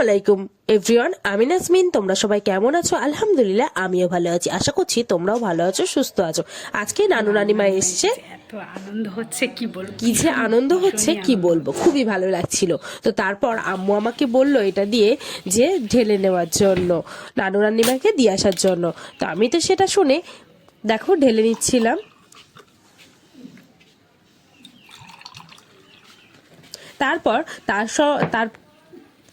আলাইকুম এভরিওয়ান, আমি নাজমিন। তোমরা সবাই কেমন আছো? আলহামদুলিল্লাহ, আমিও ভালো আছি। আশা করছি তোমরাও ভালো আছো, সুস্থ আছো। আজকে নানু নানিমা এসছে। এত আনন্দ হচ্ছে কি বলবো, কি যে আনন্দ হচ্ছে কি বলবো, খুবই ভালো লাগছিল। তো তারপর আম্মু আমাকে বলল এটা দিয়ে যে ঢেলে নেওয়ার জন্য, নানু নানিমাকে দিয়ে আসার জন্য। তো আমি তো সেটা শুনে দেখো ঢেলে নিচ্ছিলাম। তারপর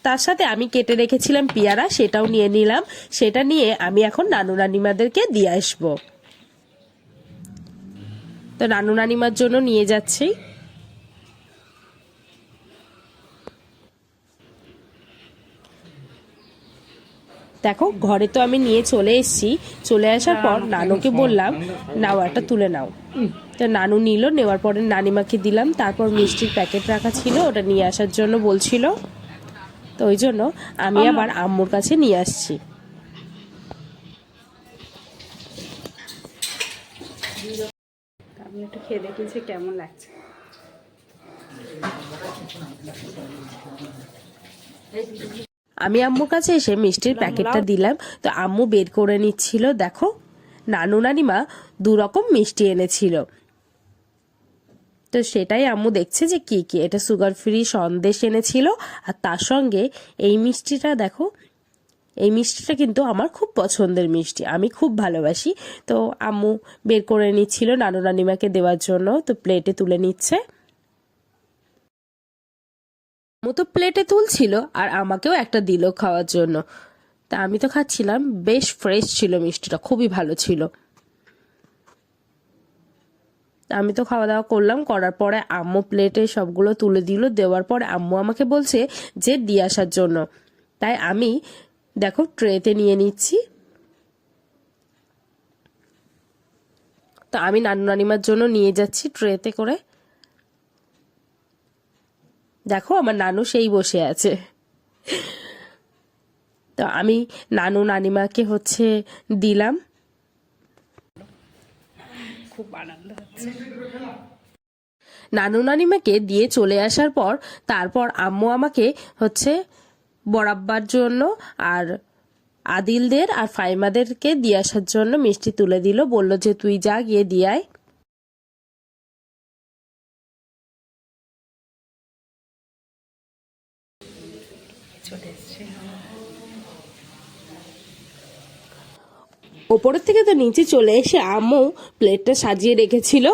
তার সাথে আমি কেটে রেখেছিলাম পেয়ারা, সেটাও নিয়ে নিলাম। সেটা নিয়ে আমি এখন নানু নানিমাদেরকে দিয়ে আসবো। তো নানু নানিমার জন্য নিয়ে যাচ্ছি। দেখো ঘরে তো আমি নিয়ে চলে এসেছি। চলে আসার পর নানুকে বললাম নাও একটা তুলে নাও। তো নানু নিল, নেওয়ার পরে নানিমাকে দিলাম। তারপর মিষ্টির প্যাকেট রাখা ছিল, ওটা নিয়ে আসার জন্য বলছিল। তো ওই জন্য আমি আবার আম্মুর কাছে নিয়ে আসছি। আমি একটু খেয়ে দেখেছি কেমন লাগছে। আমি আম্মুর কাছে এসে মিষ্টির প্যাকেটটা দিলাম। তো আম্মু বের করে নিচ্ছিল। দেখো নানু নানিমা দু রকম মিষ্টি এনেছিল। তো সেটাই আম্মু দেখছে যে কি কি। এটা সুগার ফ্রি সন্দেশ এনেছিল, আর তার সঙ্গে এই মিষ্টিটা দেখো। এই মিষ্টিটা কিন্তু আমার খুব পছন্দের মিষ্টি, আমি খুব ভালোবাসি। তো আম্মু বের করে নিচ্ছিল নানু নানিমাকে দেওয়ার জন্য। তো প্লেটে তুলে নিচ্ছে। আম্মু তো প্লেটে তুলছিল আর আমাকেও একটা দিল খাওয়ার জন্য। তা আমি তো খাচ্ছিলাম। বেশ ফ্রেশ ছিল মিষ্টিটা, খুবই ভালো ছিল। আমি তো খাওয়া দাওয়া করলাম। করার পরে আম্মু প্লেটে সবগুলো তুলে দিল। দেওয়ার পরে আম্মু আমাকে বলছে যে দিয়ে আসার জন্য। তাই আমি দেখো ট্রেতে নিয়ে নিচ্ছি। তো আমি নানু নানিমার জন্য নিয়ে যাচ্ছি ট্রেতে করে। দেখো আমার নানু সেই বসে আছে। তো আমি নানু নানিমাকে দিলাম। খুব আনন্দ হচ্ছে। নানু নানিমাকে দিয়ে চলে আসার পর তারপর আম্মু আমাকে বরাব্বার জন্য আর আদিলদের আর ফাইমাদেরকে দিয়ে আসার জন্য মিষ্টি তুলে দিল। বলল যে তুই যা গিয়ে দিয়ে আয়। চলে এসছে। ওপরের থেকে তো নিচে চলে এসে আম্মু প্লেটটা সাজিয়ে রেখেছিল।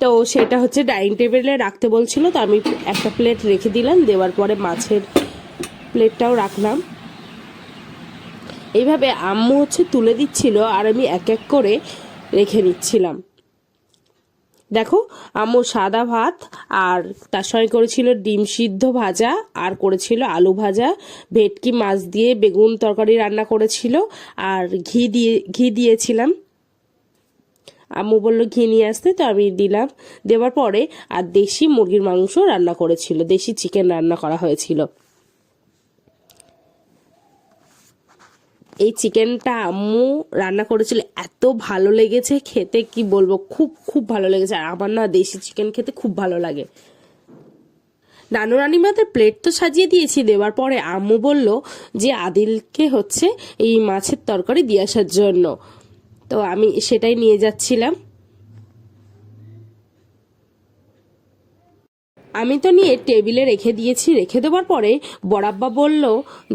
তো সেটা ডাইনিং টেবিলে রাখতে বলছিল। তো আমি একটা প্লেট রেখে দিলাম। দেওয়ার পরে মাছের প্লেটটাও রাখলাম। এইভাবে আম্মু তুলে দিচ্ছিল আর আমি এক এক করে রেখে নিচ্ছিলাম। দেখো আম্মু সাদা ভাত আর তার সঙ্গে করেছিল ডিম সিদ্ধ ভাজা, আর করেছিল আলু ভাজা, ভেটকি মাছ দিয়ে বেগুন তরকারি রান্না করেছিল, আর ঘি দিয়েছিলাম। আম্মু বললো ঘি নিয়ে আসতে, তো আমি দিলাম। দেওয়ার পরে আর দেশি মুরগির মাংস রান্না করেছিল, দেশি চিকেন রান্না করা হয়েছিল। এই চিকেনটা আম্মু রান্না করেছিল, এত ভালো লেগেছে খেতে, কি বলবো, খুব খুব ভালো লেগেছে। আর আমার না দেশি চিকেন খেতে খুব ভালো লাগে। নানু রানিমাদের প্লেট তো সাজিয়ে দিয়েছি। দেওয়ার পরে আম্মু বলল যে আদিলকে এই মাছের তরকারি দিয়ে আসার জন্য। তো আমি সেটাই নিয়ে যাচ্ছিলাম। আমি তো নিয়ে টেবিলে রেখে দিয়েছি। রেখে দেওয়ার পরে বড়াব্বা বলল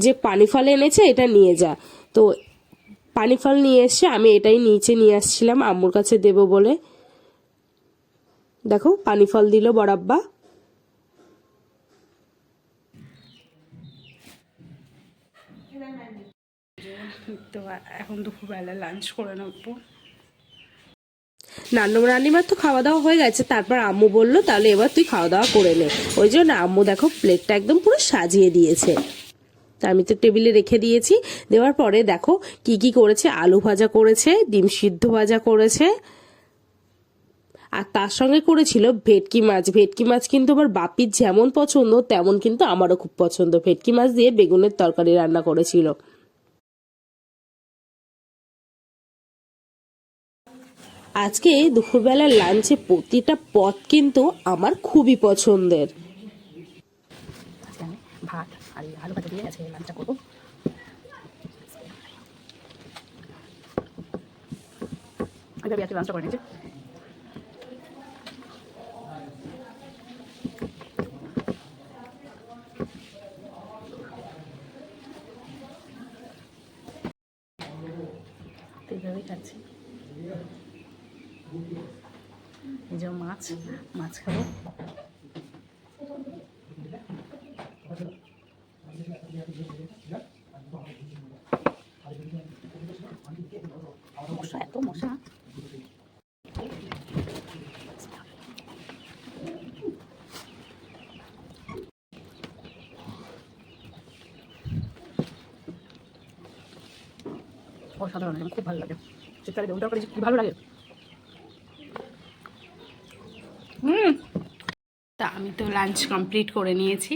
যে পানি ফল এনেছে, এটা নিয়ে যা। তো পানি ফল নিয়ে এসে আমি এটাই নিচে নিয়ে আসছিলাম আম্মুর কাছে দেব বলে। দেখো পানি ফল দিল বড়াব্বা। তো এখন দুপুরবেলা লাঞ্চ করে নেবো। নানু রানিমার তো খাওয়া দাওয়া হয়ে গেছে। তারপর আম্মু বলল তাহলে এবার তুই খাওয়া দাওয়া করে নে। ওই জন্য আম্মু দেখো প্লেটটা একদম পুরো সাজিয়ে দিয়েছে। তা আমি তো টেবিলে রেখে দিয়েছি। দেওয়ার পরে দেখো কি কি করেছে। আলু ভাজা করেছে, ডিম সিদ্ধ ভাজা করেছে, আর তার সঙ্গে করেছিল ভেটকি মাছ। ভেটকি মাছ কিন্তু আমার বাপির যেমন পছন্দ তেমন কিন্তু আমারও খুব পছন্দ। ভেটকি মাছ দিয়ে বেগুনের তরকারি রান্না করেছিল। আজকে দুপুরবেলার লাঞ্চে প্রতিটা পদ কিন্তু আমার খুবই পছন্দের। ভাত আর এই আলু ভাজা দিয়ে আজকে লাঞ্চটা করবো। এইভাবে আজকে লাঞ্চটা করে নিয়েছি। এইভাবেই খাচ্ছি। এই যে মাছ খাবো। এত মশা। অসাধারণ, আমার খুব ভালো লাগে। শীতকালে বেগুন তরকারি কি ভালো লাগে। তা আমি তো লাঞ্চ কমপ্লিট করে নিয়েছি।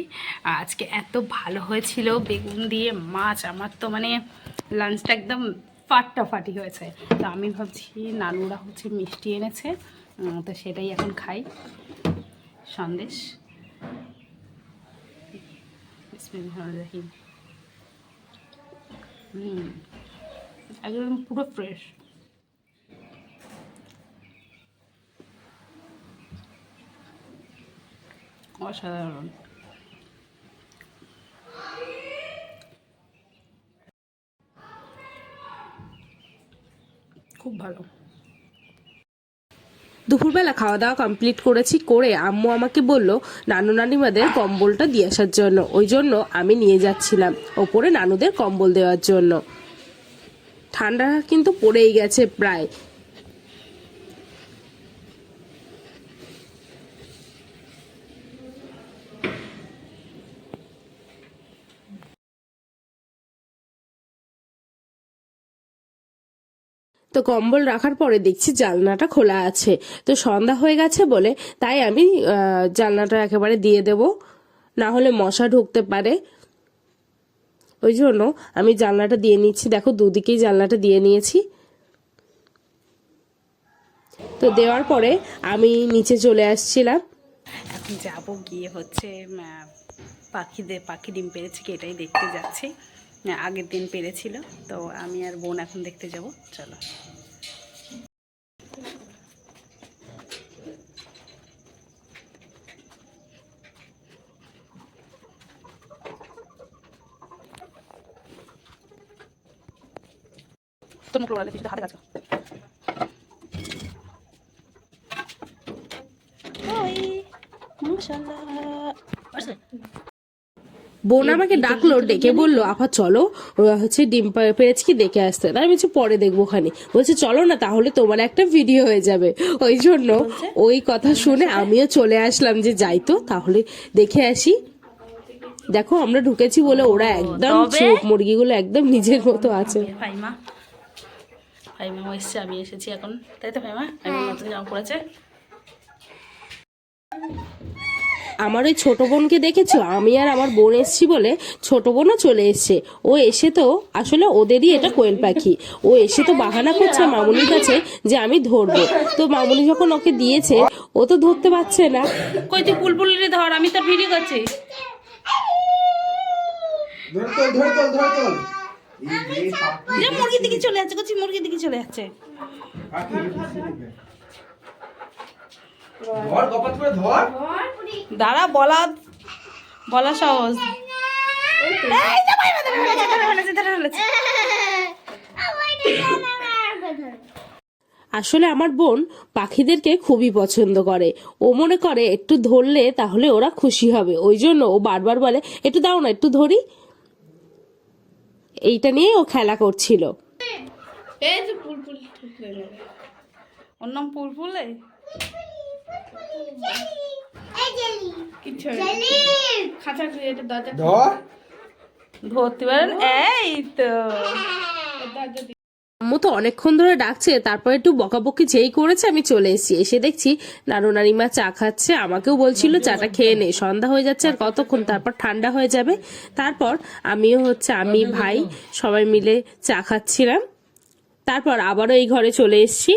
আজকে এত ভালো হয়েছিল বেগুন দিয়ে মাছ, আমার তো মানে লাঞ্চটা একদম ফাটাফাটি হয়েছে। তো আমি ভাবছি নানুরা হচ্ছে মিষ্টি এনেছে, তো সেটাই এখন খাই, সন্দেশ। একদম পুরো ফ্রেশ। অসাধারণ। খুব ভালো। দুপুরবেলা খাওয়া দাওয়া কমপ্লিট করেছি, করে আম্মু আমাকে বলল নানু নানিমাদের কম্বলটা দিয়ে আসার জন্য। ওই জন্য আমি নিয়ে যাচ্ছিলাম ওপরে নানুদের কম্বল দেওয়ার জন্য। ঠান্ডা কিন্তু পড়েই গেছে প্রায়। তো কম্বল রাখার পরে দেখছি জানলাটা খোলা আছে। তো সন্ধ্যা হয়ে গেছে বলে তাই আমি জানলাটা একেবারে দিয়ে দেব, না হলে মশা ঢুকতে পারে। ওই জন্য আমি জানলাটা দিয়ে নিচ্ছি। দেখো দুদিকেই জানলাটা দিয়ে নিয়েছি। তো দেওয়ার পরে আমি নিচে চলে আসছিলাম। এখন যাবো, গিয়ে হচ্ছে পাখি ডিম পেড়েছে কি এটাই দেখতে যাচ্ছি। আগের দিন পেড়েছিল, তো আমি আর বোন এখন দেখতে যাব। চলো। তোর মুখ লোড়ালে হাতে কাজ। বোন আমাকে ডাকলো, ডেকে বললো আপা চলো হচ্ছে ডিম পেরেছি কি দেখে আসতে। তাই আমি বলছি পরে দেখবো খানি। বলছে চলো না, তাহলে তোমার একটা ভিডিও হয়ে যাবে। ওই জন্য ওই কথা শুনে আমিও চলে আসলাম যে যাই তো তাহলে দেখে আসি। দেখো আমরা ঢুকেছি বলে ওরা একদম চুপ, মুরগিগুলো একদম নিজের মতো আছে। ফাইমা এসছে, আমি এসেছি এখন, তাই তো ফাইমা নতুন জামা পড়েছে। আমার ওই ছোট বোনকে দেখেছো, আমি আর আমার বোন এসছি বলে ছোট বোনও চলে এসছে। ও এসে তো আসলে ওদেরই এটা কোয়েল পাখি। ও এসে তো বাহানা করছে মামুনির কাছে যে আমি ধরবো। তো মামুনি যখন ওকে দিয়েছে ও তো ধরতে পারছে না। কই তুই পুলপুলিরে ধর, আমি তো ভিডিও করছি। মুরগির দিকে চলে যাচ্ছে, করছি মুরগির দিকে চলে যাচ্ছে। দাঁড়া, বলা সহজ। আসলে আমার বোন পাখিদেরকে খুবই পছন্দ করে। ও মনে করে একটু ধরলে তাহলে ওরা খুশি হবে। ওই জন্য ও বারবার বলে একটু দাও না, একটু ধরি। এইটা নিয়ে ও খেলা করছিল। ওর নাম পুলপুলে। ধরতে পারেন, এই তো। আম্মু তো অনেকক্ষণ ধরে ডাকছে, তারপর একটু বকাবকি যেই করেছে আমি চলে এসেছি। এসে দেখছি নানু নানিমা চা খাচ্ছে। আমাকেও বলছিল চাটা খেয়ে নে, সন্ধ্যা হয়ে যাচ্ছে আর কতক্ষণ, তারপর ঠান্ডা হয়ে যাবে। তারপর আমিও হচ্ছে আমি ভাই সবাই মিলে চা খাচ্ছিলাম। তারপর আবারও এই ঘরে চলে এসেছি।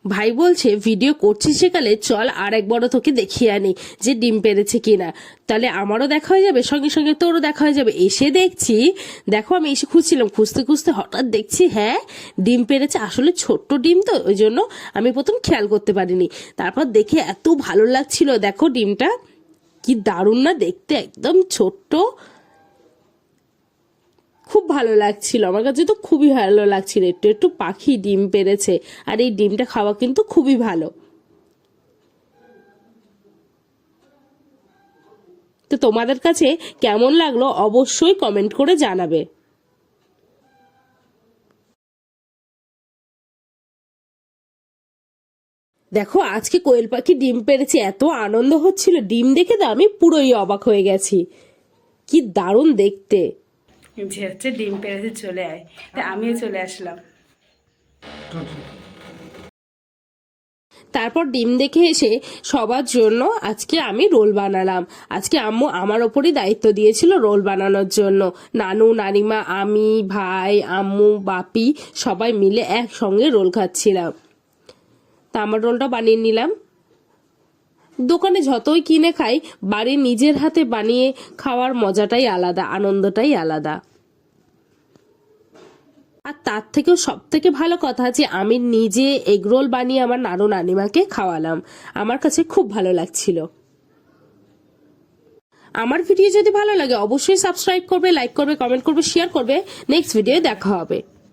ভাই বলছে ভিডিও করছিস সেকালে চল আর একবারও তোকে দেখিয়ে আনি যে ডিম পেরেছে কিনা, তাহলে আমারও দেখা হয়ে যাবে, সঙ্গে সঙ্গে তোরও দেখা হয়ে যাবে। এসে দেখছি, দেখো আমি এসে খুঁজছিলাম, খুঁজতে খুঁজতে হঠাৎ দেখছি হ্যাঁ ডিম পেরেছে। আসলে ছোট্ট ডিম তো, ওই জন্য আমি প্রথম খেয়াল করতে পারিনি। তারপর দেখে এত ভালো লাগছিল, দেখো ডিমটা কি দারুণ না দেখতে, একদম ছোট্ট, খুব ভালো লাগছিল আমার কাছে, তো খুবই ভালো লাগছিল। একটু একটু পাখি ডিম পেড়েছে, আর এই ডিমটা খাওয়া কিন্তু খুবই ভালো। তো তোমাদের কাছে কেমন লাগলো অবশ্যই কমেন্ট করে জানাবে। দেখো আজকে কোয়েল পাখি ডিম পেড়েছে, এত আনন্দ হচ্ছিল ডিম দেখে, তো আমি পুরোই অবাক হয়ে গেছি, কি দারুণ দেখতে। যে হচ্ছে ডিম পেড়েছে চলে আয়, তা আমিও চলে আসলাম। তারপর ডিম দেখে এসে সবার জন্য আজকে আমি রোল বানালাম। আজকে আম্মু আমার ওপরই দায়িত্ব দিয়েছিল রোল বানানোর জন্য। নানু, নানিমা, আমি, ভাই, আম্মু, বাপি সবাই মিলে একসঙ্গে রোল খাচ্ছিলাম। তা আমার রোলটা বানিয়ে নিলাম। দোকানে যতই কিনে খাই, বাড়ির নিজের হাতে বানিয়ে খাওয়ার মজাটাই আলাদা, আনন্দটাই আলাদা। আর তার থেকেও সব থেকে ভালো কথা যে আমি নিজে এগরোল বানিয়ে আমার নানু নানিমাকে খাওয়ালাম, আমার কাছে খুব ভালো লাগছিল। আমার ভিডিও যদি ভালো লাগে অবশ্যই সাবস্ক্রাইব করবে, লাইক করবে, কমেন্ট করবে, শেয়ার করবে। নেক্সট ভিডিও দেখা হবে।